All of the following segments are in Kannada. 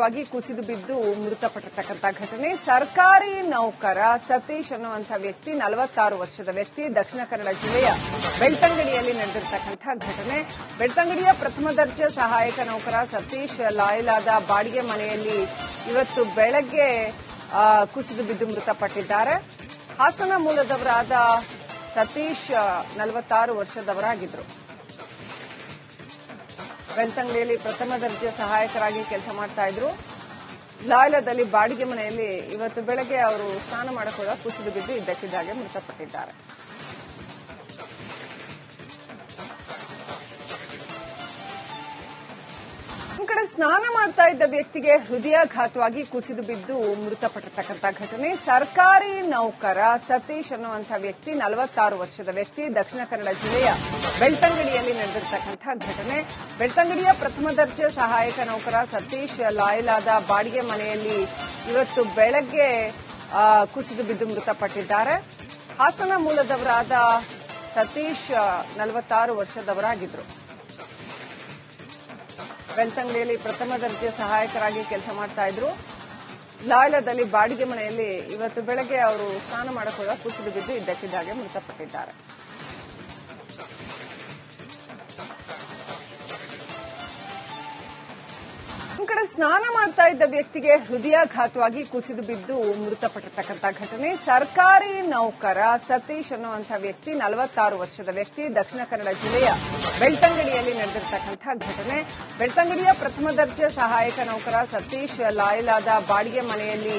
ವಾಗಿ ಕುಸಿದು ಬಿದ್ದು ಮೃತಪಟ್ಟಿರತಕ್ಕಂಥ ಘಟನೆ. ಸರ್ಕಾರಿ ನೌಕರ ಸತೀಶ್ ಅನ್ನುವಂಥ ವ್ಯಕ್ತಿ 46 ವರ್ಷದ ವ್ಯಕ್ತಿ ದಕ್ಷಿಣ ಕನ್ನಡ ಜಿಲ್ಲೆಯ ಬೆಳ್ತಂಗಡಿಯಲ್ಲಿ ನಡೆದಿರತಕ್ಕಂಥ ಘಟನೆ. ಬೆಳ್ತಂಗಡಿಯ ಪ್ರಥಮ ದರ್ಜೆ ಸಹಾಯಕ ನೌಕರ ಸತೀಶ್ ಲಾಯಲಾದ ಬಾಡಿಗೆ ಮನೆಯಲ್ಲಿ ಇವತ್ತು ಬೆಳಗ್ಗೆ ಕುಸಿದು ಬಿದ್ದು ಮೃತಪಟ್ಟಿದ್ದಾರೆ. ಹಾಸನ ಮೂಲದವರಾದ ಸತೀಶ್ 46 ವರ್ಷದವರಾಗಿದ್ದರು. ಬೆಳ್ತಂಗಡಿಯಲ್ಲಿ ಪ್ರಥಮ ದರ್ಜೆ ಸಹಾಯಕರಾಗಿ ಕೆಲಸ ಮಾಡ್ತಾ ಇದ್ರು. ಲಾಯಲದಲ್ಲಿ ಬಾಡಿಗೆ ಮನೆಯಲ್ಲಿ ಇವತ್ತು ಬೆಳಗ್ಗೆ ಅವರು ಸ್ನಾನ ಮಾಡಕ್ಕೆ ಕುಸಿದು ಬಿದ್ದು ಇದ್ದಕ್ಕಿದ್ದಾಗೆ ಮೃತಪಟ್ಟಿದ್ದಾರೆ. ಒಂದು ಕಡೆ ಸ್ನಾನ ಮಾಡ್ತಾ ಇದ್ದ ವ್ಯಕ್ತಿಗೆ ಹೃದಯಾಘಾತವಾಗಿ ಕುಸಿದು ಬಿದ್ದು ಮೃತಪಟ್ಟಿರತಕ್ಕಂಥ ಘಟನೆ. ಸರ್ಕಾರಿ ನೌಕರ ಸತೀಶ್ ಅನ್ನುವಂಥ ವ್ಯಕ್ತಿ 46 ವರ್ಷದ ವ್ಯಕ್ತಿ ದಕ್ಷಿಣ ಕನ್ನಡ ಜಿಲ್ಲೆಯ ಬೆಳ್ತಂಗಡಿಯಲ್ಲಿ ನಡೆದಿರತಕ್ಕಂಥ ಘಟನೆ. ಬೆಳ್ತಂಗಡಿಯ ಪ್ರಥಮ ದರ್ಜೆ ಸಹಾಯಕ ನೌಕರ ಸತೀಶ್ ಲಾಯಲಾದ ಬಾಡಿಗೆ ಮನೆಯಲ್ಲಿ ಇವತ್ತು ಬೆಳಗ್ಗೆ ಕುಸಿದು ಬಿದ್ದು ಮೃತಪಟ್ಟಿದ್ದಾರೆ. ಹಾಸನ ಮೂಲದವರಾದ ಸತೀಶ್ 46 ವರ್ಷದವರಾಗಿದ್ದರು. ಬೆಳ್ತಂಗಡಿಯಲ್ಲಿ ಪ್ರಥಮ ದರ್ಜೆ ಸಹಾಯಕರಾಗಿ ಕೆಲಸ ಮಾಡ್ತಾ ಇದ್ರು. ಲಾಯಲದಲ್ಲಿ ಬಾಡಿಗೆ ಮನೆಯಲ್ಲಿ ಇವತ್ತು ಬೆಳಗ್ಗೆ ಅವರು ಸ್ನಾನ ಮಾಡಕ್ಕೆ ಕುಸಿದು ಬಿದ್ದು ಇದ್ದಕ್ಕಿದ್ದಾಗೆ ಮೃತಪಟ್ಟಿದ್ದಾರೆ. ಒಂದು ಕಡೆ ಸ್ನಾನ ಮಾಡ್ತಾ ಇದ್ದ ವ್ಯಕ್ತಿಗೆ ಹೃದಯಾಘಾತವಾಗಿ ಕುಸಿದು ಬಿದ್ದು ಮೃತಪಟ್ಟಿರತಕ್ಕಂಥ ಘಟನೆ. ಸರ್ಕಾರಿ ನೌಕರ ಸತೀಶ್ ಅನ್ನುವಂಥ ವ್ಯಕ್ತಿ 46 ವರ್ಷದ ವ್ಯಕ್ತಿ ದಕ್ಷಿಣ ಕನ್ನಡ ಜಿಲ್ಲೆಯ ಬೆಳ್ತಂಗಡಿಯಲ್ಲಿ ನಡೆದಿರತಕ್ಕಂಥ ಘಟನೆ. ಬೆಳ್ತಂಗಡಿಯ ಪ್ರಥಮ ದರ್ಜೆ ಸಹಾಯಕ ನೌಕರ ಸತೀಶ್ ಲಾಯಲಾದ ಬಾಡಿಗೆ ಮನೆಯಲ್ಲಿ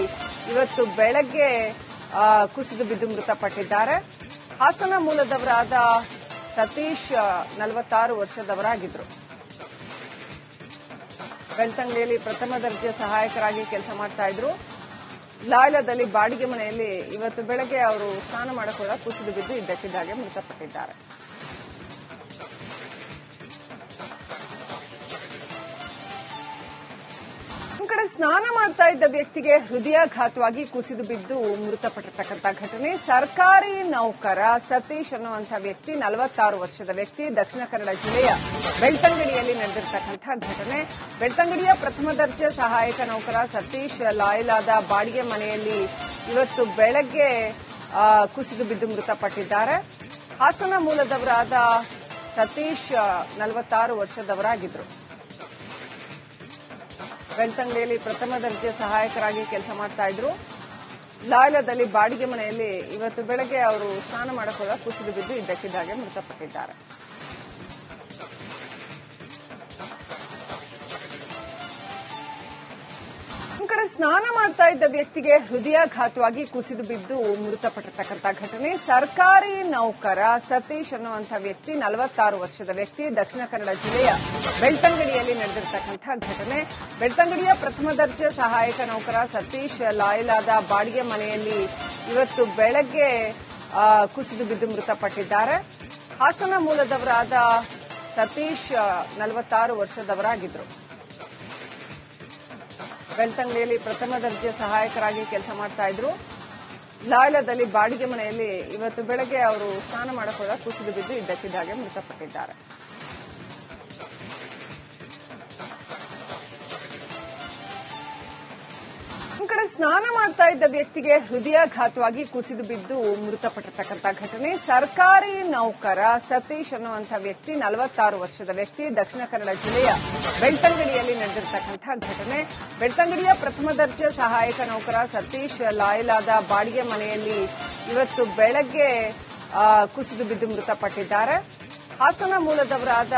ಇವತ್ತು ಬೆಳಗ್ಗೆ ಕುಸಿದು ಬಿದ್ದು ಮೃತಪಟ್ಟಿದ್ದಾರೆ. ಹಾಸನ ಮೂಲದವರಾದ ಸತೀಶ್ 46 ವರ್ಷದವರಾಗಿದ್ದರು. ಬೆಳ್ತಂಗಡಿಯಲ್ಲಿ ಪ್ರಥಮ ದರ್ಜೆ ಸಹಾಯಕರಾಗಿ ಕೆಲಸ ಮಾಡ್ತಾ ಇದ್ರು. ಲಾಯಲದಲ್ಲಿ ಬಾಡಿಗೆ ಮನೆಯಲ್ಲಿ ಇವತ್ತು ಬೆಳಗ್ಗೆ ಅವರು ಸ್ನಾನ ಮಾಡಕ್ಕೆ ಕುಸಿದು ಬಿದ್ದು ಇದ್ದಕ್ಕಿದ್ದಾಗೆ ಮೃತಪಟ್ಟಿದ್ದಾರೆ. ಒಂದು ಕಡೆ ಸ್ನಾನ ಮಾಡ್ತಾ ಇದ್ದ ವ್ಯಕ್ತಿಗೆ ಹೃದಯಾಘಾತವಾಗಿ ಕುಸಿದು ಬಿದ್ದು ಮೃತಪಟ್ಟಿರತಕ್ಕಂಥ ಘಟನೆ. ಸರ್ಕಾರಿ ನೌಕರ ಸತೀಶ್ ಅನ್ನುವಂಥ ವ್ಯಕ್ತಿ 46 ವರ್ಷದ ವ್ಯಕ್ತಿ ದಕ್ಷಿಣ ಕನ್ನಡ ಜಿಲ್ಲೆಯ ಬೆಳ್ತಂಗಡಿಯಲ್ಲಿ ನಡೆದಿರತಕ್ಕಂಥ ಘಟನೆ. ಬೆಳ್ತಂಗಡಿಯ ಪ್ರಥಮ ದರ್ಜೆ ಸಹಾಯಕ ನೌಕರ ಸತೀಶ್ ಲಾಯಲಾದ ಬಾಡಿಗೆ ಮನೆಯಲ್ಲಿ ಇವತ್ತು ಬೆಳಗ್ಗೆ ಕುಸಿದು ಬಿದ್ದು ಮೃತಪಟ್ಟಿದ್ದಾರೆ. ಹಾಸನ ಮೂಲದವರಾದ ಸತೀಶ್ 46 ವರ್ಷದವರಾಗಿದ್ದರು. ಬೆಳ್ತಂಗಡಿಯಲ್ಲಿ ಪ್ರಥಮ ದರ್ಜೆ ಸಹಾಯಕರಾಗಿ ಕೆಲಸ ಮಾಡ್ತಾ ಇದ್ರು. ಲಾಯಲದಲ್ಲಿ ಬಾಡಿಗೆ ಮನೆಯಲ್ಲಿ ಇವತ್ತು ಬೆಳಗ್ಗೆ ಅವರು ಸ್ನಾನ ಮಾಡಕ್ಕೆ ಕುಸಿದು ಬಿದ್ದು ಇದ್ದಕ್ಕಿದ್ದಾಗೆ ಮೃತಪಟ್ಟಿದ್ದಾರೆ. ಒಂದು ಕಡೆ ಸ್ನಾನ ಮಾಡ್ತಾ ಇದ್ದ ವ್ಯಕ್ತಿಗೆ ಹೃದಯಾಘಾತವಾಗಿ ಕುಸಿದು ಬಿದ್ದು ಮೃತಪಟ್ಟಿರತಕ್ಕಂಥ ಘಟನೆ. ಸರ್ಕಾರಿ ನೌಕರ ಸತೀಶ್ ಅನ್ನುವಂಥ ವ್ಯಕ್ತಿ 46 ವರ್ಷದ ವ್ಯಕ್ತಿ ದಕ್ಷಿಣ ಕನ್ನಡ ಜಿಲ್ಲೆಯ ಬೆಳ್ತಂಗಡಿಯಲ್ಲಿ ನಡೆದಿರತಕ್ಕಂಥ ಘಟನೆ. ಬೆಳ್ತಂಗಡಿಯ ಪ್ರಥಮ ದರ್ಜೆ ಸಹಾಯಕ ನೌಕರ ಸತೀಶ್ ಲಾಯಲಾದ ಬಾಡಿಗೆ ಮನೆಯಲ್ಲಿ ಇವತ್ತು ಬೆಳಗ್ಗೆ ಕುಸಿದು ಬಿದ್ದು ಮೃತಪಟ್ಟಿದ್ದಾರೆ. ಹಾಸನ ಮೂಲದವರಾದ ಸತೀಶ್ 46 ವರ್ಷದವರಾಗಿದ್ದರು. ಬೆಳ್ತಂಗಡಿಯಲ್ಲಿ ಪ್ರಥಮ ದರ್ಜೆ ಸಹಾಯಕರಾಗಿ ಕೆಲಸ ಮಾಡ್ತಾ ಇದ್ರು. ಲಾಯಲದಲ್ಲಿ ಬಾಡಿಗೆ ಮನೆಯಲ್ಲಿ ಇವತ್ತು ಬೆಳಗ್ಗೆ ಅವರು ಸ್ನಾನ ಮಾಡಕ್ಕೆ ಕುಸಿದು ಬಿದ್ದು ಇದ್ದಕ್ಕಿದ್ದಾಗೆ ಮೃತಪಟ್ಟಿದ್ದಾರೆ. ಒಂದು ಕಡೆ ಸ್ನಾನ ಮಾಡ್ತಾ ಇದ್ದ ವ್ಯಕ್ತಿಗೆ ಹೃದಯಾಘಾತವಾಗಿ ಕುಸಿದು ಬಿದ್ದು ಮೃತಪಟ್ಟಿರತಕ್ಕಂಥ ಘಟನೆ. ಸರ್ಕಾರಿ ನೌಕರ ಸತೀಶ್ ಅನ್ನುವಂಥ ವ್ಯಕ್ತಿ 46 ವರ್ಷದ ವ್ಯಕ್ತಿ ದಕ್ಷಿಣ ಕನ್ನಡ ಜಿಲ್ಲೆಯ ಬೆಳ್ತಂಗಡಿಯಲ್ಲಿ ನಡೆದಿರತಕ್ಕಂಥ ಘಟನೆ. ಬೆಳ್ತಂಗಡಿಯ ಪ್ರಥಮ ದರ್ಜೆ ಸಹಾಯಕ ನೌಕರ ಸತೀಶ್ ಲಾಯಲಾದ ಬಾಡಿಗೆ ಮನೆಯಲ್ಲಿ ಇವತ್ತು ಬೆಳಗ್ಗೆ ಕುಸಿದು ಬಿದ್ದು ಮೃತಪಟ್ಟಿದ್ದಾರೆ. ಹಾಸನ ಮೂಲದವರಾದ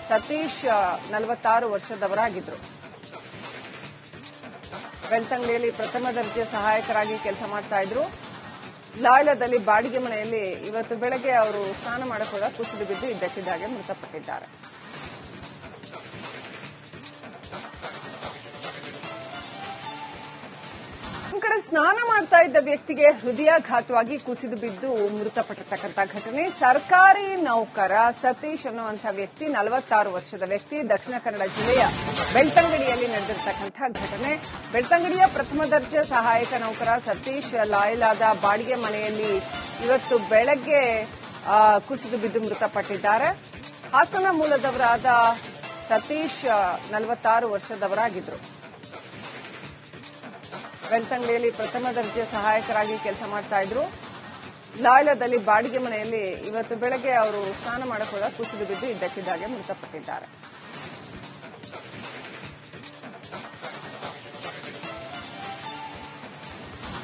ಸತೀಶ್ 46 ವರ್ಷದವರಾಗಿದ್ದರು. ಬೆಳ್ತಂಗಡಿಯಲ್ಲಿ ಪ್ರಥಮ ದರ್ಜೆ ಸಹಾಯಕರಾಗಿ ಕೆಲಸ ಮಾಡ್ತಾ ಇದ್ರು. ಲಾಯಲದಲ್ಲಿ ಬಾಡಿಗೆ ಮನೆಯಲ್ಲಿ ಇವತ್ತು ಬೆಳಗ್ಗೆ ಅವರು ಸ್ನಾನ ಮಾಡಕ್ಕೆ ಕುಸಿದು ಬಿದ್ದು ಇದ್ದಕ್ಕಿದ್ದಾಗೆ ಮೃತಪಟ್ಟಿದ್ದಾರೆ. ಒಂದು ಕಡೆ ಸ್ನಾನ ಮಾಡ್ತಾ ಇದ್ದ ವ್ಯಕ್ತಿಗೆ ಹೃದಯಾಘಾತವಾಗಿ ಕುಸಿದು ಬಿದ್ದು ಮೃತಪಟ್ಟಿರತಕ್ಕಂಥ ಘಟನೆ. ಸರ್ಕಾರಿ ನೌಕರ ಸತೀಶ್ ಅನ್ನುವಂಥ ವ್ಯಕ್ತಿ 46 ವರ್ಷದ ವ್ಯಕ್ತಿ ದಕ್ಷಿಣ ಕನ್ನಡ ಜಿಲ್ಲೆಯ ಬೆಳ್ತಂಗಡಿಯಲ್ಲಿ ನಡೆದಿರತಕ್ಕಂಥ ಘಟನೆ. ಬೆಳ್ತಂಗಡಿಯ ಪ್ರಥಮ ದರ್ಜೆ ಸಹಾಯಕ ನೌಕರ ಸತೀಶ್ ಲಾಯಲಾದ ಬಾಡಿಗೆ ಮನೆಯಲ್ಲಿ ಇವತ್ತು ಬೆಳಗ್ಗೆ ಕುಸಿದು ಬಿದ್ದು ಮೃತಪಟ್ಟಿದ್ದಾರೆ. ಹಾಸನ ಮೂಲದವರಾದ ಸತೀಶ್ 46 ವರ್ಷದವರಾಗಿದ್ದರು. ಬೆಳ್ತಂಗಡಿಯಲ್ಲಿ ಪ್ರಥಮ ದರ್ಜೆ ಸಹಾಯಕರಾಗಿ ಕೆಲಸ ಮಾಡ್ತಾ ಇದ್ರು. ಲಾಯ್ಲದಲ್ಲಿ ಬಾಡಿಗೆ ಮನೆಯಲ್ಲಿ ಇವತ್ತು ಬೆಳಗ್ಗೆ ಅವರು ಸ್ನಾನ ಮಾಡಕ್ಕೆ ಕುಸಿದು ಬಿದ್ದು ಇದ್ದಕ್ಕಿದ್ದಾಗೆ ಮೃತಪಟ್ಟಿದ್ದಾರೆ.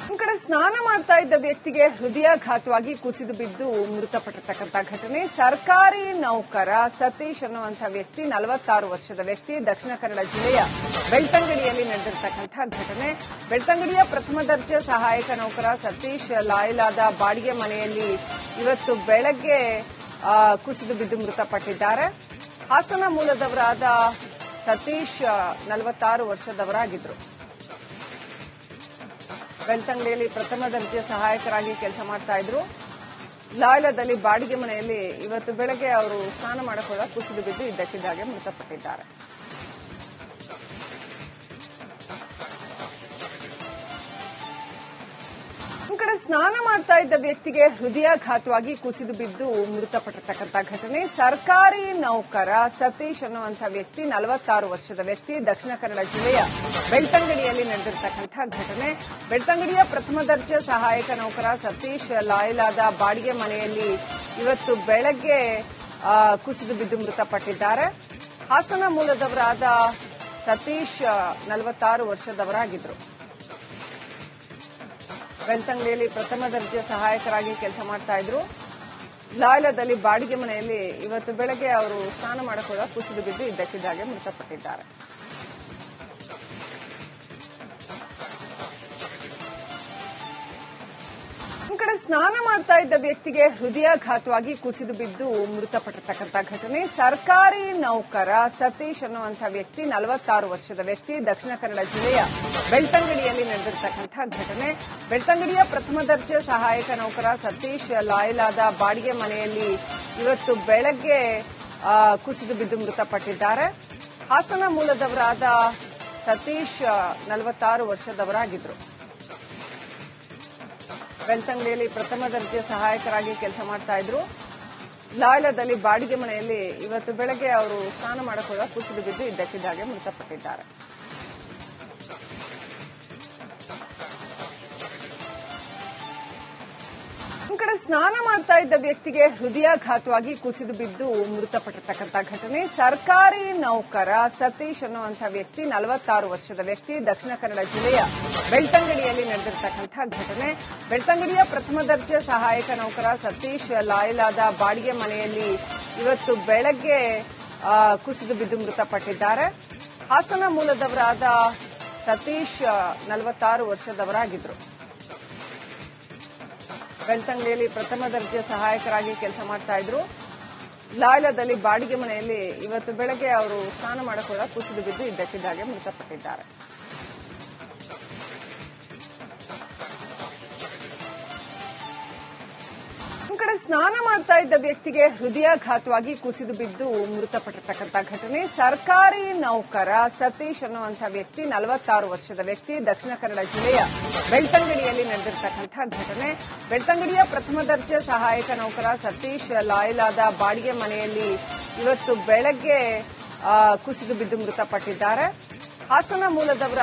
ಒಂದು ಕಡೆ ಸ್ನಾನ ಮಾಡ್ತಾ ಇದ್ದ ವ್ಯಕ್ತಿಗೆ ಹೃದಯಾಘಾತವಾಗಿ ಕುಸಿದು ಬಿದ್ದು ಮೃತಪಟ್ಟಿರ್ತಕ್ಕಂಥ ಘಟನೆ. ಸರ್ಕಾರಿ ನೌಕರ ಸತೀಶ್ ಅನ್ನುವಂತಹ ವ್ಯಕ್ತಿ 46 ವರ್ಷದ ವ್ಯಕ್ತಿ ದಕ್ಷಿಣ ಕನ್ನಡ ಜಿಲ್ಲೆಯ ಬೆಳ್ತಂಗಡಿಯಲ್ಲಿ ನಡೆದಿರ್ತಕ್ಕಂಥ ಘಟನೆ. ಬೆಳ್ತಂಗಡಿಯ ಪ್ರಥಮ ದರ್ಜೆ ಸಹಾಯಕ ನೌಕರ ಸತೀಶ್ ಲಾಯ್ಲಾದ ಬಾಡಿಗೆ ಮನೆಯಲ್ಲಿ ಇವತ್ತು ಬೆಳಗ್ಗೆ ಕುಸಿದು ಬಿದ್ದು ಮೃತಪಟ್ಟಿದ್ದಾರೆ. ಹಾಸನ ಮೂಲದವರಾದ ಸತೀಶ್ 46 ವರ್ಷದವರಾಗಿದ್ದರು. ಬೆಳ್ತಂಗಡಿಯಲ್ಲಿ ಪ್ರಥಮ ದರ್ಜೆ ಸಹಾಯಕರಾಗಿ ಕೆಲಸ ಮಾಡ್ತಾ ಇದ್ರು. ಲಾಯ್ಲದಲ್ಲಿ ಬಾಡಿಗೆ ಮನೆಯಲ್ಲಿ ಇವತ್ತು ಬೆಳಗ್ಗೆ ಅವರು ಸ್ನಾನ ಮಾಡಕ್ಕೆ ಕುಸಿದು ಬಿದ್ದು ಇದ್ದಕ್ಕಿದ್ದಾಗೆ ಮೃತಪಟ್ಟಿದ್ದಾರೆ. ಒಂದು ಕಡೆ ಸ್ನಾನ ಮಾಡ್ತಾ ಇದ್ದ ವ್ಯಕ್ತಿಗೆ ಹೃದಯಾಘಾತವಾಗಿ ಕುಸಿದು ಬಿದ್ದು ಮೃತಪಟ್ಟಿರ್ತಕ್ಕಂಥ ಘಟನೆ. ಸರ್ಕಾರಿ ನೌಕರ ಸತೀಶ್ ಅನ್ನುವಂತಹ ವ್ಯಕ್ತಿ 46 ವರ್ಷದ ವ್ಯಕ್ತಿ ದಕ್ಷಿಣ ಕನ್ನಡ ಜಿಲ್ಲೆಯ ಬೆಳ್ತಂಗಡಿಯಲ್ಲಿ ನಡೆದಿರ್ತಕ್ಕಂಥ ಘಟನೆ. ಬೆಳ್ತಂಗಡಿಯ ಪ್ರಥಮ ದರ್ಜೆ ಸಹಾಯಕ ನೌಕರ ಸತೀಶ್ ಲಾಯ್ಲಾದ ಬಾಡಿಗೆ ಮನೆಯಲ್ಲಿ ಇವತ್ತು ಬೆಳಗ್ಗೆ ಕುಸಿದು ಬಿದ್ದು ಮೃತಪಟ್ಟಿದ್ದಾರೆ. ಹಾಸನ ಮೂಲದವರಾದ ಸತೀಶ್ 46 ವರ್ಷದವರಾಗಿದ್ದರು. ಬೆಳ್ತಂಗಡಿಯಲ್ಲಿ ಪ್ರಥಮ ದರ್ಜೆ ಸಹಾಯಕರಾಗಿ ಕೆಲಸ ಮಾಡ್ತಾ ಇದ್ರು. ಲಾಯ್ಲದಲ್ಲಿ ಬಾಡಿಗೆ ಮನೆಯಲ್ಲಿ ಇವತ್ತು ಬೆಳಗ್ಗೆ ಅವರು ಸ್ನಾನ ಮಾಡಕ್ಕೆ ಕುಸಿದು ಬಿದ್ದು ಇದ್ದಕ್ಕಿದ್ದಾಗೆ ಮೃತಪಟ್ಟಿದ್ದಾರೆ. ಒಂದು ಕಡೆ ಸ್ನಾನ ಮಾಡ್ತಾ ಇದ್ದ ವ್ಯಕ್ತಿಗೆ ಹೃದಯಾಘಾತವಾಗಿ ಕುಸಿದು ಬಿದ್ದು ಮೃತಪಟ್ಟಿರ್ತಕ್ಕಂಥ ಘಟನೆ. ಸರ್ಕಾರಿ ನೌಕರ ಸತೀಶ್ ಅನ್ನುವಂತಹ ವ್ಯಕ್ತಿ 46 ವರ್ಷದ ವ್ಯಕ್ತಿ ದಕ್ಷಿಣ ಕನ್ನಡ ಜಿಲ್ಲೆಯ ಬೆಳ್ತಂಗಡಿಯಲ್ಲಿ ನಡೆದಿರ್ತಕ್ಕಂಥ ಘಟನೆ. ಬೆಳ್ತಂಗಡಿಯ ಪ್ರಥಮ ದರ್ಜೆ ಸಹಾಯಕ ನೌಕರ ಸತೀಶ್ ಲಾಯ್ಲಾದ ಬಾಡಿಗೆ ಮನೆಯಲ್ಲಿ ಇವತ್ತು ಬೆಳಗ್ಗೆ ಕುಸಿದು ಬಿದ್ದು ಮೃತಪಟ್ಟಿದ್ದಾರೆ. ಹಾಸನ ಮೂಲದವರಾದ ಸತೀಶ್ 46 ವರ್ಷದವರಾಗಿದ್ದರು. ಬೆಳ್ತಂಗಡಿಯಲ್ಲಿ ಪ್ರಥಮ ದರ್ಜೆ ಸಹಾಯಕರಾಗಿ ಕೆಲಸ ಮಾಡ್ತಾ ಇದ್ರು. ಲಾಯ್ಲದಲ್ಲಿ ಬಾಡಿಗೆ ಮನೆಯಲ್ಲಿ ಇವತ್ತು ಬೆಳಗ್ಗೆ ಅವರು ಸ್ನಾನ ಮಾಡಕ್ಕೆ ಕುಸಿದು ಬಿದ್ದು ಇದ್ದಕ್ಕಿದ್ದಾಗೆ ಮೃತಪಟ್ಟಿದ್ದಾರೆ. ಒಂದು ಕಡೆ ಸ್ನಾನ ಮಾಡ್ತಾ ಇದ್ದ ವ್ಯಕ್ತಿಗೆ ಹೃದಯಾಘಾತವಾಗಿ ಕುಸಿದು ಬಿದ್ದು ಮೃತಪಟ್ಟಿರ್ತಕ್ಕಂಥ ಘಟನೆ. ಸರ್ಕಾರಿ ನೌಕರ ಸತೀಶ್ ಅನ್ನುವಂತಹ ವ್ಯಕ್ತಿ 46 ವರ್ಷದ ವ್ಯಕ್ತಿ ದಕ್ಷಿಣ ಕನ್ನಡ ಜಿಲ್ಲೆಯ ಬೆಳ್ತಂಗಡಿಯಲ್ಲಿ ನಡೆದಿರ್ತಕ್ಕಂಥ ಘಟನೆ. ಬೆಳ್ತಂಗಡಿಯ ಪ್ರಥಮ ದರ್ಜೆ ಸಹಾಯಕ ನೌಕರ ಸತೀಶ್ ಲಾಯ್ಲಾದ ಬಾಡಿಗೆ ಮನೆಯಲ್ಲಿ ಇವತ್ತು ಬೆಳಗ್ಗೆ ಕುಸಿದು ಬಿದ್ದು ಮೃತಪಟ್ಟಿದ್ದಾರೆ. ಹಾಸನ ಮೂಲದವರಾದ ಸತೀಶ್ 46 ವರ್ಷದವರಾಗಿದ್ದರು. ಬೆಳ್ತಂಗಡಿಯಲ್ಲಿ ಪ್ರಥಮ ದರ್ಜೆ ಸಹಾಯಕರಾಗಿ ಕೆಲಸ ಮಾಡ್ತಾ ಇದ್ರು. ಲಾಯ್ಲದಲ್ಲಿ ಬಾಡಿಗೆ ಮನೆಯಲ್ಲಿ ಇವತ್ತು ಬೆಳಗ್ಗೆ ಅವರು ಸ್ನಾನ ಮಾಡಕ್ಕೆ ಕುಸಿದು ಬಿದ್ದು ಇದ್ದಕ್ಕಿದ್ದಾಗೆ ಮೃತಪಟ್ಟಿದ್ದಾರೆ. ಒಂದು ಕಡೆ ಸ್ನಾನ ಮಾಡ್ತಾ ಇದ್ದ ವ್ಯಕ್ತಿಗೆ ಹೃದಯಾಘಾತವಾಗಿ ಕುಸಿದು ಬಿದ್ದು ಮೃತಪಟ್ಟಿರ್ತಕ್ಕಂಥ ಘಟನೆ. ಸರ್ಕಾರಿ ನೌಕರ ಸತೀಶ್ ಅನ್ನುವಂತಹ ವ್ಯಕ್ತಿ 46 ವರ್ಷದ ವ್ಯಕ್ತಿ ದಕ್ಷಿಣ ಕನ್ನಡ ಜಿಲ್ಲೆಯ ಬೆಳ್ತಂಗಡಿಯಲ್ಲಿ ನಡೆದಿರ್ತಕ್ಕಂಥ ಘಟನೆ. ಬೆಳ್ತಂಗಡಿಯ ಪ್ರಥಮ ದರ್ಜೆ ಸಹಾಯಕ ನೌಕರ ಸತೀಶ್ ಲಾಯ್ಲಾದ ಬಾಡಿಗೆ ಮನೆಯಲ್ಲಿ ಇವತ್ತು ಬೆಳಗ್ಗೆ ಕುಸಿದು ಬಿದ್ದು ಮೃತಪಟ್ಟಿದ್ದಾರೆ. ಹಾಸನ ಮೂಲದವರ